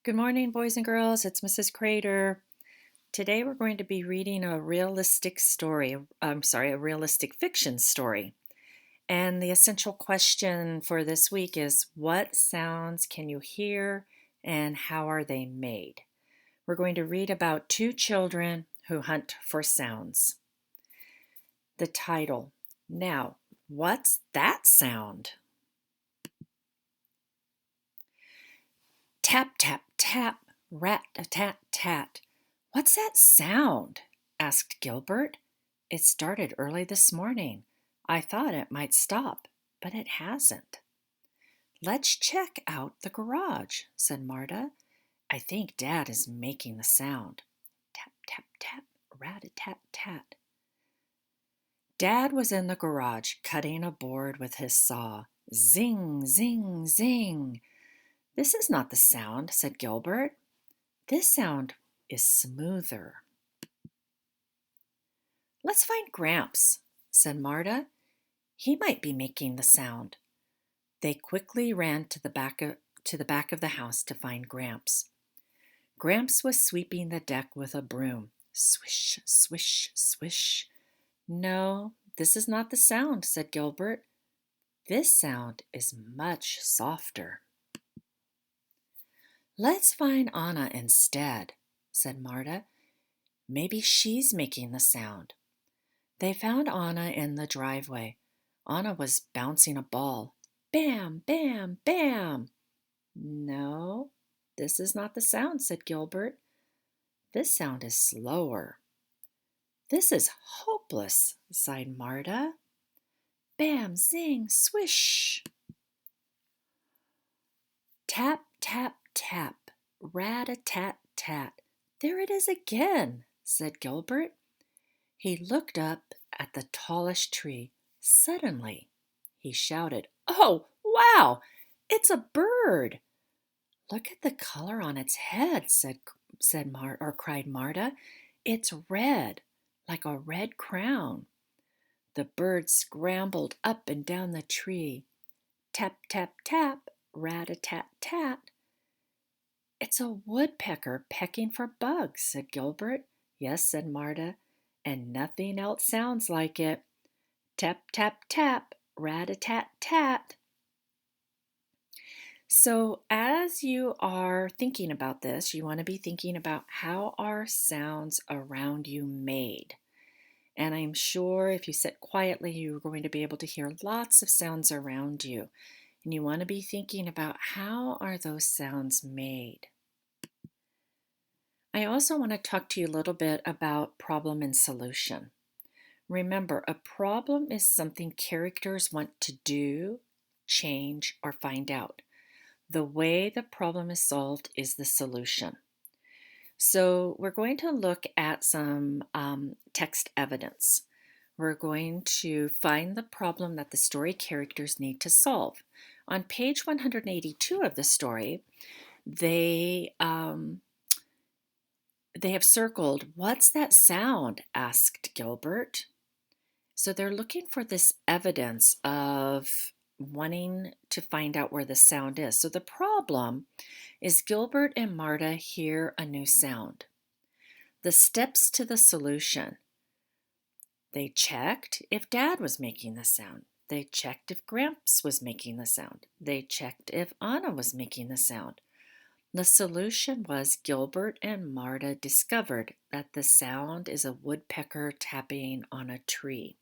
Good morning, boys and girls. It's Mrs. Crater. Today we're going to be reading a realistic story. A realistic fiction story. And the essential question for this week is, what sounds can you hear and how are they made? We're going to read about two children who hunt for sounds. The title. Now, what's that sound? Tap, tap, tap, rat-a-tat-tat. What's that sound? Asked Gilbert. It started early this morning. I thought it might stop, but it hasn't. Let's check out the garage, said Marta. I think Dad is making the sound. Tap, tap, tap, rat-a-tat-tat. Dad was in the garage cutting a board with his saw. Zing, zing, zing. This is not the sound, said Gilbert. This sound is smoother. Let's find Gramps, said Marta. He might be making the sound. They quickly ran to the back of the house to find Gramps. Gramps was sweeping the deck with a broom. Swish, swish, swish. No, this is not the sound, said Gilbert. This sound is much softer. Let's find Anna instead, said Marta. Maybe she's making the sound. They found Anna in the driveway. Anna was bouncing a ball. Bam, bam, bam. No, this is not the sound, said Gilbert. This sound is slower. This is hopeless, sighed Marta. Bam, zing, swish. Tap, tap, tap, rat-a-tat-tat. There it is again, said Gilbert. He looked up at the tallest tree. Suddenly, he shouted, Oh, wow! It's a bird! Look at the color on its head, cried Marta. It's red, like a red crown. The bird scrambled up and down the tree. Tap, tap, tap, rat-a-tat-tat. It's a woodpecker pecking for bugs, said Gilbert. Yes, said Marta, and nothing else sounds like it. Tap, tap, tap, rat-a-tat-tat. So as you are thinking about this, you want to be thinking about how are sounds around you made. And I'm sure if you sit quietly, you're going to be able to hear lots of sounds around you. And you want to be thinking about how are those sounds made. I also want to talk to you a little bit about problem and solution. Remember, a problem is something characters want to do, change, or find out. The way the problem is solved is the solution. So we're going to look at some text evidence. We're going to find the problem that the story characters need to solve. On page 182 of the story, they have circled, what's that sound? Asked Gilbert. So they're looking for this evidence of wanting to find out where the sound is. So the problem is Gilbert and Marta hear a new sound. The steps to the solution. They checked if Dad was making the sound. They checked if Gramps was making the sound. They checked if Anna was making the sound. The solution was Gilbert and Marta discovered that the sound is a woodpecker tapping on a tree.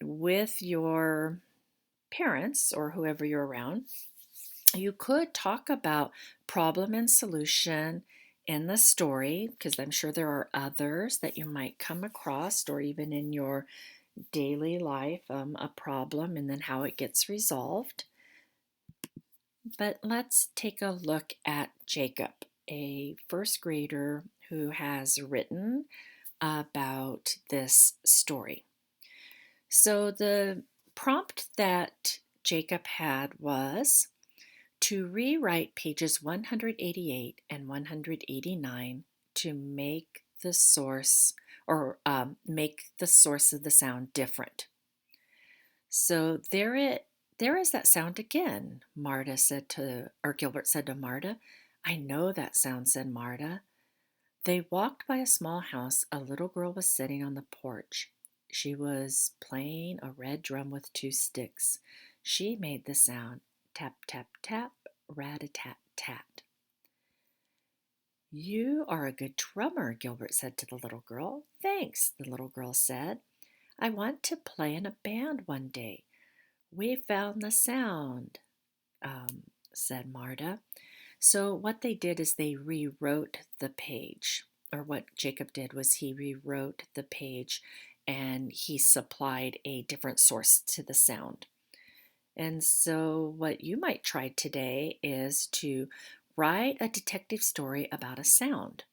With your parents or whoever you're around, you could talk about problem and solution in the story, because I'm sure there are others that you might come across, or even in your daily life, a problem and then how it gets resolved. But let's take a look at Jacob, a first grader who has written about this story. So the prompt that Jacob had was to rewrite pages 188 and 189 to make the source of the sound different. So there it There is that sound again, Gilbert said to Marta. I know that sound, said Marta. They walked by a small house. A little girl was sitting on the porch. She was playing a red drum with two sticks. She made the sound tap, tap, tap, rat-a-tat-tat. You are a good drummer, Gilbert said to the little girl. Thanks, the little girl said. I want to play in a band one day. We found the sound, said Marta. So what they did is they rewrote the page, or what Jacob did was he rewrote the page and he supplied a different source to the sound. And so what you might try today is to write a detective story about a sound.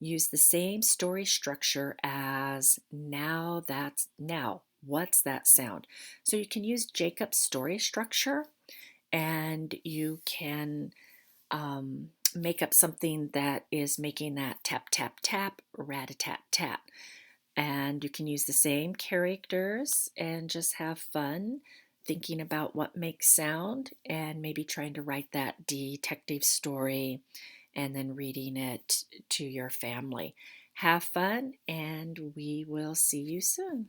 Use the same story structure as now. What's that sound? So you can use Jacob's story structure and you can make up something that is making that tap, tap, tap, rat-a-tat-tat. And you can use the same characters and just have fun thinking about what makes sound and maybe trying to write that detective story and then reading it to your family. Have fun, and we will see you soon.